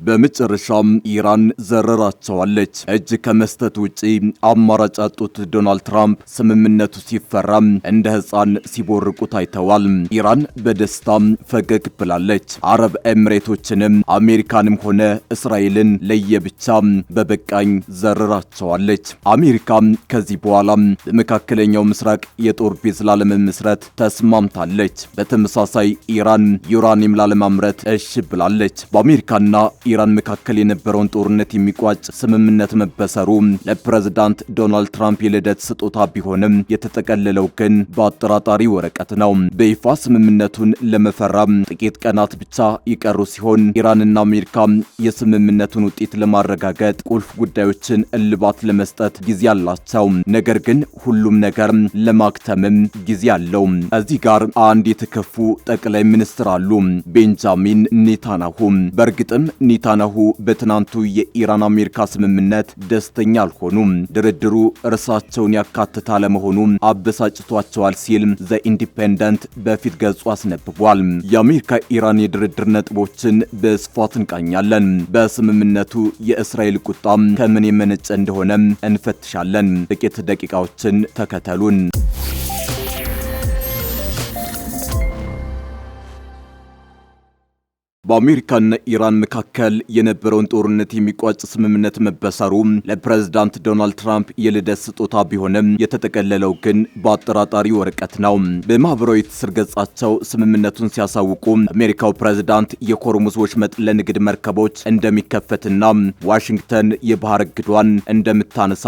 በመጨረሻም ኢራን ዘረራቸዋለች። እጅ ከመስጠት ውጪ አማራጭ ያጡት ዶናልድ ትራምፕ ስምምነቱ ሲፈረም እንደ ሕፃን ሲቦርቁ ታይተዋል። ኢራን በደስታ ፈገግ ብላለች። አረብ ኤሚሬቶችንም አሜሪካንም ሆነ እስራኤልን ለየብቻ በበቃኝ ዘረራቸዋለች። አሜሪካ ከዚህ በኋላ በመካከለኛው ምስራቅ የጦር ቤዝ ላለመመስረት ተስማምታለች። በተመሳሳይ ኢራን ዩራኒየም ላለማምረት እሺ ብላለች። በአሜሪካና ኢራን መካከል የነበረውን ጦርነት የሚቋጭ ስምምነት መበሰሩ ለፕሬዝዳንት ዶናልድ ትራምፕ የልደት ስጦታ ቢሆንም የተጠቀለለው ግን በአጠራጣሪ ወረቀት ነው። በይፋ ስምምነቱን ለመፈረም ጥቂት ቀናት ብቻ ይቀሩ ሲሆን ኢራንና አሜሪካ የስምምነቱን ውጤት ለማረጋገጥ ቁልፍ ጉዳዮችን እልባት ለመስጠት ጊዜ አላቸው። ነገር ግን ሁሉም ነገር ለማክተምም ጊዜ አለው። እዚህ ጋር አንድ የተከፉ ጠቅላይ ሚኒስትር አሉ፣ ቤንጃሚን ኔታንያሁ። በእርግጥም ኔታንያሁ በትናንቱ የኢራን አሜሪካ ስምምነት ደስተኛ አልሆኑም። ድርድሩ እርሳቸውን ያካትታ ለመሆኑ አበሳጭቷቸዋል ሲል ዘ ኢንዲፔንደንት በፊት ገጹ አስነብቧል። የአሜሪካ ኢራን የድርድር ነጥቦችን በስፋት እንቃኛለን። በስምምነቱ የእስራኤል ቁጣ ከምን የመነጨ እንደሆነ እንፈትሻለን። ጥቂት ደቂቃዎችን ተከተሉን። በአሜሪካና ኢራን መካከል የነበረውን ጦርነት የሚቋጭ ስምምነት መበሰሩ ለፕሬዝዳንት ዶናልድ ትራምፕ የልደት ስጦታ ቢሆንም የተጠቀለለው ግን በአጠራጣሪ ወረቀት ነው። በማህበራዊ ትስስር ገጻቸው ስምምነቱን ሲያሳውቁ አሜሪካው ፕሬዝዳንት የሆርሙዝ ወሽመጥ ለንግድ መርከቦች እንደሚከፈትና ዋሽንግተን የባህር እግዷን እንደምታነሳ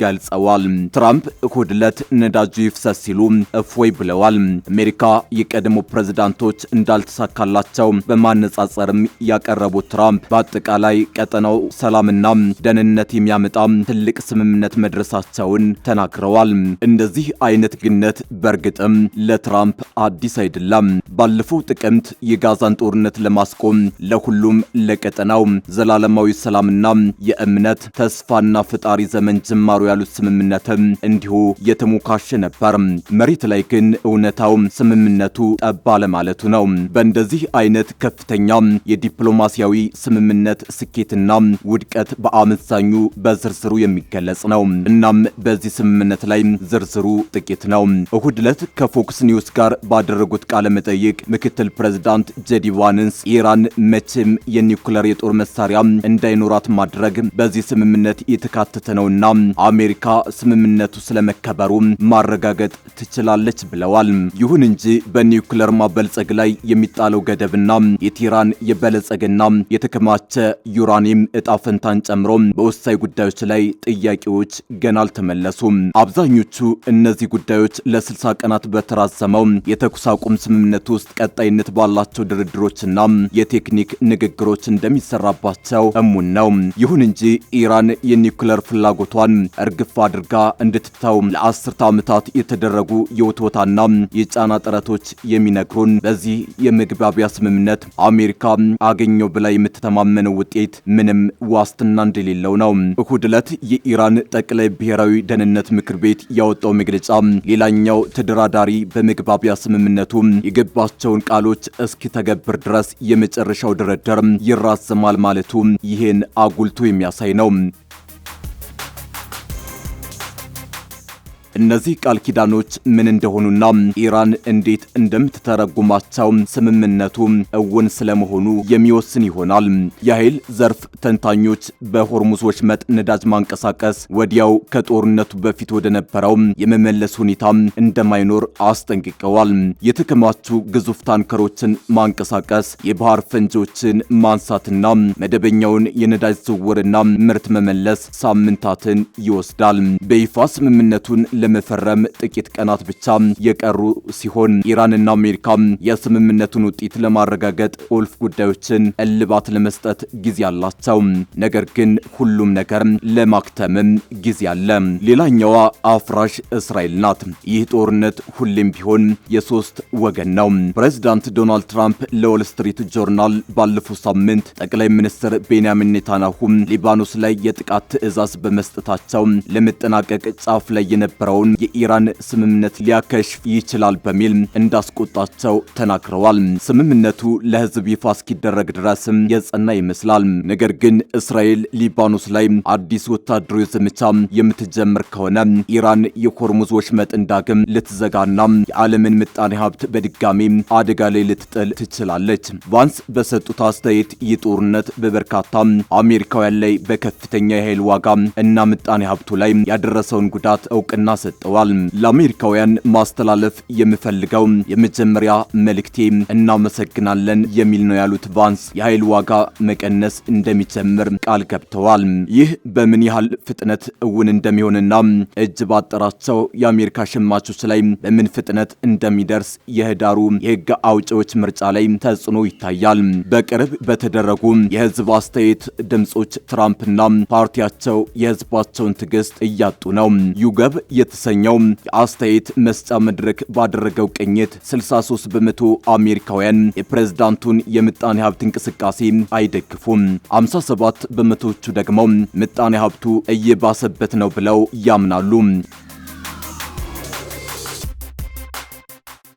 ገልጸዋል። ትራምፕ እሁድ ዕለት ነዳጁ ይፍሰስ ሲሉ እፎይ ብለዋል። አሜሪካ የቀድሞ ፕሬዝዳንቶች እንዳልተሳካላቸው በማነጻ ጸርም ያቀረቡት ትራምፕ በአጠቃላይ ቀጠናው ሰላምና ደህንነት የሚያመጣ ትልቅ ስምምነት መድረሳቸውን ተናግረዋል። እንደዚህ አይነት ግነት በእርግጥም ለትራምፕ አዲስ አይደለም። ባለፈው ጥቅምት የጋዛን ጦርነት ለማስቆም ለሁሉም ለቀጠናው ዘላለማዊ ሰላምና የእምነት ተስፋና ፈጣሪ ዘመን ጅማሩ ያሉት ስምምነት እንዲሁ የተሞካሸ ነበር። መሬት ላይ ግን እውነታው ስምምነቱ ጠባ ለማለቱ ነው። በእንደዚህ አይነት ከፍተኛ የዲፕሎማሲያዊ ስምምነት ስኬትና ውድቀት በአመዛኙ በዝርዝሩ የሚገለጽ ነው። እናም በዚህ ስምምነት ላይ ዝርዝሩ ጥቂት ነው። እሁድ ዕለት ከፎክስ ኒውስ ጋር ባደረጉት ቃለ መጠይቅ ምክትል ፕሬዝዳንት ጄዲ ቫንስ ኢራን መቼም የኒውክሌር የጦር መሳሪያ እንዳይኖራት ማድረግ በዚህ ስምምነት የተካተተ ነውና አሜሪካ ስምምነቱ ስለመከበሩ ማረጋገጥ ትችላለች ብለዋል። ይሁን እንጂ በኒውክሌር ማበልጸግ ላይ የሚጣለው ገደብና የቴህራን የበለጸገና የተከማቸ ዩራኒየም እጣ ፈንታን ጨምሮ በወሳኝ ጉዳዮች ላይ ጥያቄዎች ገና አልተመለሱም። አብዛኞቹ እነዚህ ጉዳዮች ለ60 ቀናት በተራዘመው የተኩስ አቁም ስምምነት ውስጥ ቀጣይነት ባላቸው ድርድሮችና የቴክኒክ ንግግሮች እንደሚሰራባቸው እሙን ነው። ይሁን እንጂ ኢራን የኒውክሌር ፍላጎቷን እርግፍ አድርጋ እንድትተው ለአስርተ ዓመታት የተደረጉ የውትወታና የጫና ጥረቶች የሚነግሩን በዚህ የመግባቢያ ስምምነት አሜሪካ አገኘው ብላ የምትተማመነው ውጤት ምንም ዋስትና እንደሌለው ነው። እሁድ ዕለት የኢራን ጠቅላይ ብሔራዊ ደህንነት ምክር ቤት ያወጣው መግለጫ ሌላኛው ተደራዳሪ በመግባቢያ ስምምነቱ የገባቸውን ቃሎች እስኪተገብር ድረስ የመጨረሻው ድርድር ይራዘማል ማለቱ ይህን አጉልቶ የሚያሳይ ነው። እነዚህ ቃል ኪዳኖች ምን እንደሆኑና ኢራን እንዴት እንደምትተረጉማቸው ስምምነቱ እውን ስለመሆኑ የሚወስን ይሆናል። የኃይል ዘርፍ ተንታኞች በሆርሙዝ ወሽመጥ ነዳጅ ማንቀሳቀስ ወዲያው ከጦርነቱ በፊት ወደ ነበረው የመመለስ ሁኔታ እንደማይኖር አስጠንቅቀዋል። የተከማቹ ግዙፍ ታንከሮችን ማንቀሳቀስ፣ የባህር ፈንጂዎችን ማንሳትና መደበኛውን የነዳጅ ዝውውርና ምርት መመለስ ሳምንታትን ይወስዳል። በይፋ ስምምነቱን ለመፈረም ጥቂት ቀናት ብቻ የቀሩ ሲሆን ኢራንና አሜሪካ የስምምነቱን ውጤት ለማረጋገጥ ቁልፍ ጉዳዮችን እልባት ለመስጠት ጊዜ አላቸው። ነገር ግን ሁሉም ነገር ለማክተምም ጊዜ አለ። ሌላኛዋ አፍራሽ እስራኤል ናት። ይህ ጦርነት ሁሌም ቢሆን የሶስት ወገን ነው። ፕሬዝዳንት ዶናልድ ትራምፕ ለዎል ስትሪት ጆርናል ባለፈው ሳምንት ጠቅላይ ሚኒስትር ቤንያሚን ኔታንያሁ ሊባኖስ ላይ የጥቃት ትዕዛዝ በመስጠታቸው ለመጠናቀቅ ጫፍ ላይ የነበረው የነበረውን የኢራን ስምምነት ሊያከሽፍ ይችላል በሚል እንዳስቆጣቸው ተናግረዋል። ስምምነቱ ለህዝብ ይፋ እስኪደረግ ድረስም የጸና ይመስላል። ነገር ግን እስራኤል ሊባኖስ ላይ አዲስ ወታደራዊ ዘመቻ የምትጀምር ከሆነ ኢራን የሆርሙዝ ወሽመጥን ዳግም ልትዘጋና የዓለምን ምጣኔ ሀብት በድጋሚ አደጋ ላይ ልትጥል ትችላለች። ቫንስ በሰጡት አስተያየት ይህ ጦርነት በበርካታ አሜሪካውያን ላይ በከፍተኛ የኃይል ዋጋ እና ምጣኔ ሀብቱ ላይ ያደረሰውን ጉዳት እውቅና ሰጥተዋል። ለአሜሪካውያን ማስተላለፍ የምፈልገው የመጀመሪያ መልእክቴ እናመሰግናለን የሚል ነው ያሉት ቫንስ የኃይል ዋጋ መቀነስ እንደሚጀምር ቃል ገብተዋል። ይህ በምን ያህል ፍጥነት እውን እንደሚሆንና እጅ ባጠራቸው የአሜሪካ ሸማቾች ላይ በምን ፍጥነት እንደሚደርስ የህዳሩ የህግ አውጪዎች ምርጫ ላይ ተጽዕኖ ይታያል። በቅርብ በተደረጉ የህዝብ አስተያየት ድምጾች ትራምፕና ፓርቲያቸው የህዝባቸውን ትዕግስት እያጡ ነው። ዩገብ የተሰኘው የአስተያየት መስጫ መድረክ ባደረገው ቅኝት 63 በመቶ አሜሪካውያን የፕሬዝዳንቱን የምጣኔ ሀብት እንቅስቃሴ አይደግፉም። 57 በመቶዎቹ ደግሞ ምጣኔ ሀብቱ እየባሰበት ነው ብለው ያምናሉ።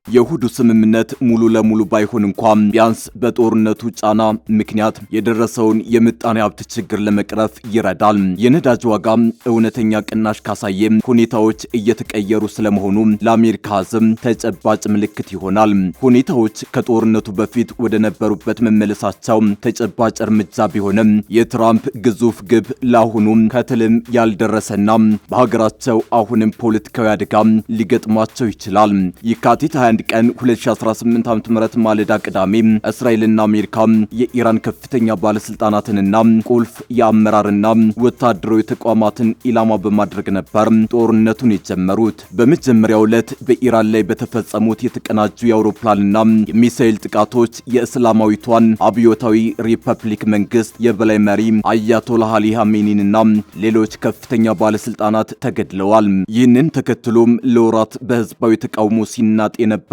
የእሁዱ ስምምነት ሙሉ ለሙሉ ባይሆን እንኳን ቢያንስ በጦርነቱ ጫና ምክንያት የደረሰውን የምጣኔ ሀብት ችግር ለመቅረፍ ይረዳል። የነዳጅ ዋጋ እውነተኛ ቅናሽ ካሳየ ሁኔታዎች እየተቀየሩ ስለመሆኑ ለአሜሪካ ሕዝብ ተጨባጭ ምልክት ይሆናል። ሁኔታዎች ከጦርነቱ በፊት ወደ ነበሩበት መመለሳቸው ተጨባጭ እርምጃ ቢሆንም የትራምፕ ግዙፍ ግብ ለአሁኑ ከትልም ያልደረሰና በሀገራቸው አሁንም ፖለቲካዊ አደጋ ሊገጥማቸው ይችላል። የካቲት 21 ቀን 2018 ዓ.ም ማለዳ ቅዳሜ እስራኤልና አሜሪካ የኢራን ከፍተኛ ባለስልጣናትንና ቁልፍ የአመራርና ወታደራዊ ተቋማትን ኢላማ በማድረግ ነበር ጦርነቱን የጀመሩት። በመጀመሪያው ዕለት በኢራን ላይ በተፈጸሙት የተቀናጁ የአውሮፕላንና የሚሳኤል ጥቃቶች የእስላማዊቷን አብዮታዊ ሪፐብሊክ መንግስት የበላይ መሪ አያቶላህ አሊ ኻሜኒንና ሌሎች ከፍተኛ ባለስልጣናት ተገድለዋል። ይህንን ተከትሎም ለወራት በህዝባዊ ተቃውሞ ሲናጥ የነበረው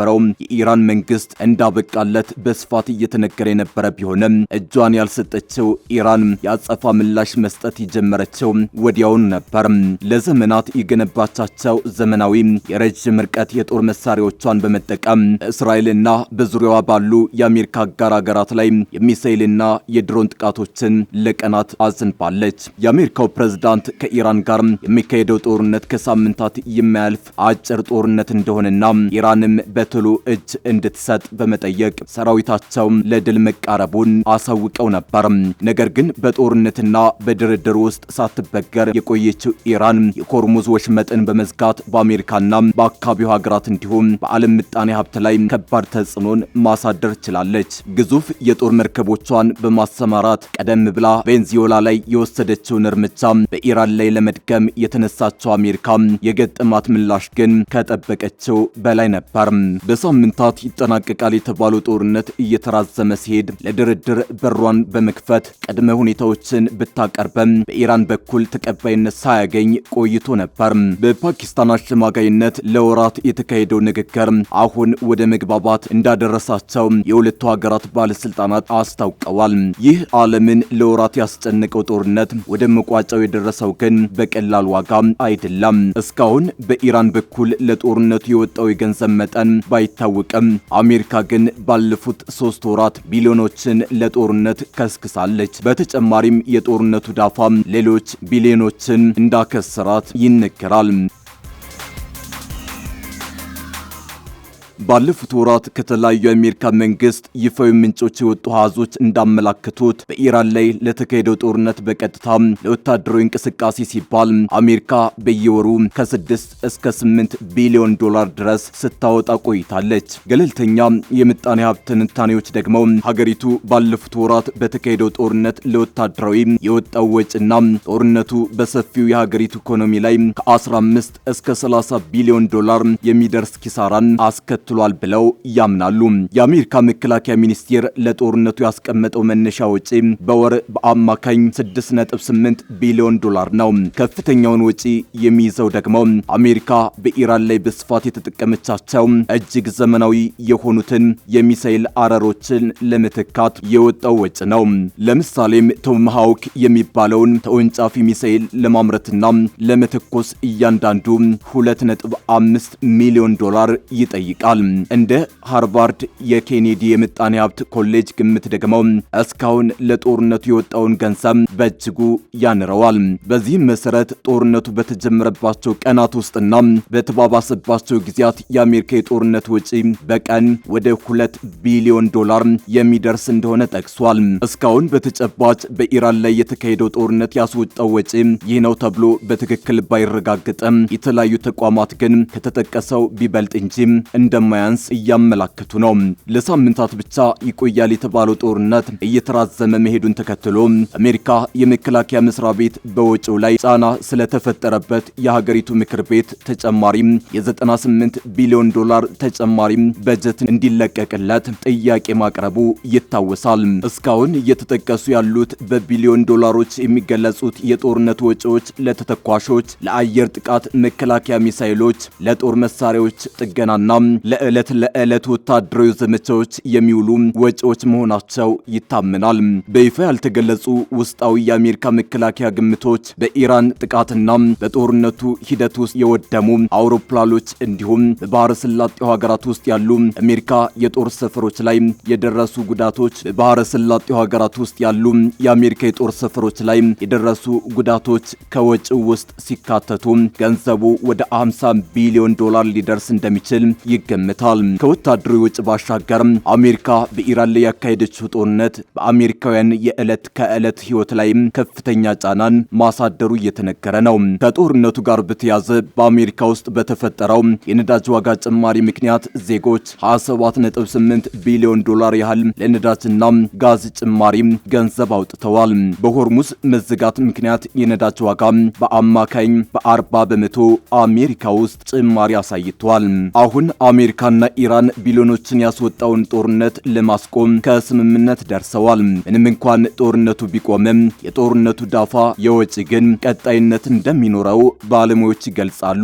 የኢራን መንግስት እንዳበቃለት በስፋት እየተነገረ የነበረ ቢሆንም እጇን ያልሰጠችው ኢራን የአጸፋ ምላሽ መስጠት የጀመረችው ወዲያውኑ ነበር። ለዘመናት የገነባቻቸው ዘመናዊ የረጅም ርቀት የጦር መሳሪያዎቿን በመጠቀም እስራኤልና በዙሪያዋ ባሉ የአሜሪካ አጋር ሀገራት ላይ የሚሳኤልና የድሮን ጥቃቶችን ለቀናት አዝንባለች። የአሜሪካው ፕሬዝዳንት ከኢራን ጋር የሚካሄደው ጦርነት ከሳምንታት የማያልፍ አጭር ጦርነት እንደሆነና ኢራንም በቶሎ እጅ እንድትሰጥ በመጠየቅ ሰራዊታቸው ለድል መቃረቡን አሳውቀው ነበር። ነገር ግን በጦርነትና በድርድር ውስጥ ሳትበገር የቆየችው ኢራን የሆርሙዝ ወሽመጥን በመዝጋት በአሜሪካና በአካባቢው ሀገራት እንዲሁም በዓለም ምጣኔ ሀብት ላይ ከባድ ተጽዕኖን ማሳደር ችላለች። ግዙፍ የጦር መርከቦቿን በማሰማራት ቀደም ብላ ቬንዙዌላ ላይ የወሰደችውን እርምጃ በኢራን ላይ ለመድገም የተነሳቸው አሜሪካ የገጠማት ምላሽ ግን ከጠበቀችው በላይ ነበር። በሳምንታት ይጠናቀቃል የተባለው ጦርነት እየተራዘመ ሲሄድ ለድርድር በሯን በመክፈት ቅድመ ሁኔታዎችን ብታቀርበም በኢራን በኩል ተቀባይነት ሳያገኝ ቆይቶ ነበር። በፓኪስታን አሸማጋይነት ለወራት የተካሄደው ንግግር አሁን ወደ መግባባት እንዳደረሳቸው የሁለቱ ሀገራት ባለስልጣናት አስታውቀዋል። ይህ ዓለምን ለወራት ያስጨነቀው ጦርነት ወደ መቋጫው የደረሰው ግን በቀላል ዋጋ አይደለም። እስካሁን በኢራን በኩል ለጦርነቱ የወጣው የገንዘብ መጠን ባይታወቅም አሜሪካ ግን ባለፉት 3 ወራት ቢሊዮኖችን ለጦርነት ከስክሳለች። በተጨማሪም የጦርነቱ ዳፋ ሌሎች ቢሊዮኖችን እንዳከሰራት ይነገራል። ባለፉት ወራት ከተለያዩ የአሜሪካ መንግስት ይፋዊ ምንጮች የወጡ አሃዞች እንዳመላከቱት በኢራን ላይ ለተካሄደው ጦርነት በቀጥታ ለወታደራዊ እንቅስቃሴ ሲባል አሜሪካ በየወሩ ከ6 እስከ 8 ቢሊዮን ዶላር ድረስ ስታወጣ ቆይታለች። ገለልተኛ የምጣኔ ሀብት ትንታኔዎች ደግሞ ሀገሪቱ ባለፉት ወራት በተካሄደው ጦርነት ለወታደራዊ የወጣው ወጪና ጦርነቱ በሰፊው የሀገሪቱ ኢኮኖሚ ላይ ከ15 እስከ 30 ቢሊዮን ዶላር የሚደርስ ኪሳራን አስከትሏል አስከትሏል ብለው ያምናሉ። የአሜሪካ መከላከያ ሚኒስቴር ለጦርነቱ ያስቀመጠው መነሻ ወጪ በወር በአማካኝ 6.8 ቢሊዮን ዶላር ነው። ከፍተኛውን ወጪ የሚይዘው ደግሞ አሜሪካ በኢራን ላይ በስፋት የተጠቀመቻቸው እጅግ ዘመናዊ የሆኑትን የሚሳኤል አረሮችን ለመተካት የወጣው ወጪ ነው። ለምሳሌም ቶማሃውክ የሚባለውን ተወንጫፊ ሚሳኤል ለማምረትና ለመተኮስ እያንዳንዱ 2.5 ሚሊዮን ዶላር ይጠይቃል። እንደ ሃርቫርድ የኬኔዲ የምጣኔ ሀብት ኮሌጅ ግምት ደግሞ እስካሁን ለጦርነቱ የወጣውን ገንዘብ በእጅጉ ያንረዋል። በዚህም መሰረት ጦርነቱ በተጀመረባቸው ቀናት ውስጥና በተባባሰባቸው ጊዜያት የአሜሪካ የጦርነት ወጪ በቀን ወደ 2 ቢሊዮን ዶላር የሚደርስ እንደሆነ ጠቅሷል። እስካሁን በተጨባጭ በኢራን ላይ የተካሄደው ጦርነት ያስወጣው ወጪ ይህ ነው ተብሎ በትክክል ባይረጋገጥም የተለያዩ ተቋማት ግን ከተጠቀሰው ቢበልጥ እንጂ እንደማያንስ እያመላከቱ ነው። ለሳምንታት ብቻ ይቆያል የተባለው ጦርነት እየተራዘመ መሄዱን ተከትሎ አሜሪካ የመከላከያ መስሪያ ቤት በወጪው ላይ ጫና ስለተፈጠረበት የሀገሪቱ ምክር ቤት ተጨማሪ የ98 ቢሊዮን ዶላር ተጨማሪ በጀት እንዲለቀቅለት ጥያቄ ማቅረቡ ይታወሳል። እስካሁን እየተጠቀሱ ያሉት በቢሊዮን ዶላሮች የሚገለጹት የጦርነት ወጪዎች ለተተኳሾች፣ ለአየር ጥቃት መከላከያ ሚሳኤሎች፣ ለጦር መሳሪያዎች ጥገናና ለዕለት ወታደራዊ ዘመቻዎች የሚውሉ ወጪዎች መሆናቸው ይታመናል። በይፋ ያልተገለጹ ውስጣዊ የአሜሪካ መከላከያ ግምቶች በኢራን ጥቃትና በጦርነቱ ሂደት ውስጥ የወደሙ አውሮፕላኖች እንዲሁም በባህረ ሰላጤው ሀገራት ውስጥ ያሉ አሜሪካ የጦር ሰፈሮች ላይ የደረሱ ጉዳቶች፣ በባህረ ሰላጤው ሀገራት ውስጥ ያሉ የአሜሪካ የጦር ሰፈሮች ላይ የደረሱ ጉዳቶች ከወጪው ውስጥ ሲካተቱ ገንዘቡ ወደ 50 ቢሊዮን ዶላር ሊደርስ እንደሚችል ይገምታል። ከወታደራዊ ወጪ ባሻገር አሜሪካ በኢራን ላይ ያካሄደችው ጦርነት በአሜሪካውያን የዕለት ከዕለት ህይወት ላይ ከፍተኛ ጫናን ማሳደሩ እየተነገረ ነው። ከጦርነቱ ጋር በተያያዘ በአሜሪካ ውስጥ በተፈጠረው የነዳጅ ዋጋ ጭማሪ ምክንያት ዜጎች 27.8 ቢሊዮን ዶላር ያህል ለነዳጅና ጋዝ ጭማሪ ገንዘብ አውጥተዋል። በሆርሙዝ መዘጋት ምክንያት የነዳጅ ዋጋ በአማካኝ በ40 በመቶ አሜሪካ ውስጥ ጭማሪ አሳይቷል። አሁን አሜሪካና ኢራን ቢሊዮኖችን ያስወጣውን ጦርነት ለማስቆም ከስምምነት ደርሰዋል። ምንም እንኳን ጦርነቱ ቢቆምም የጦርነቱ ዳፋ የወጪ ግን ቀጣይነት እንደሚኖረው ባለሙያዎች ይገልጻሉ።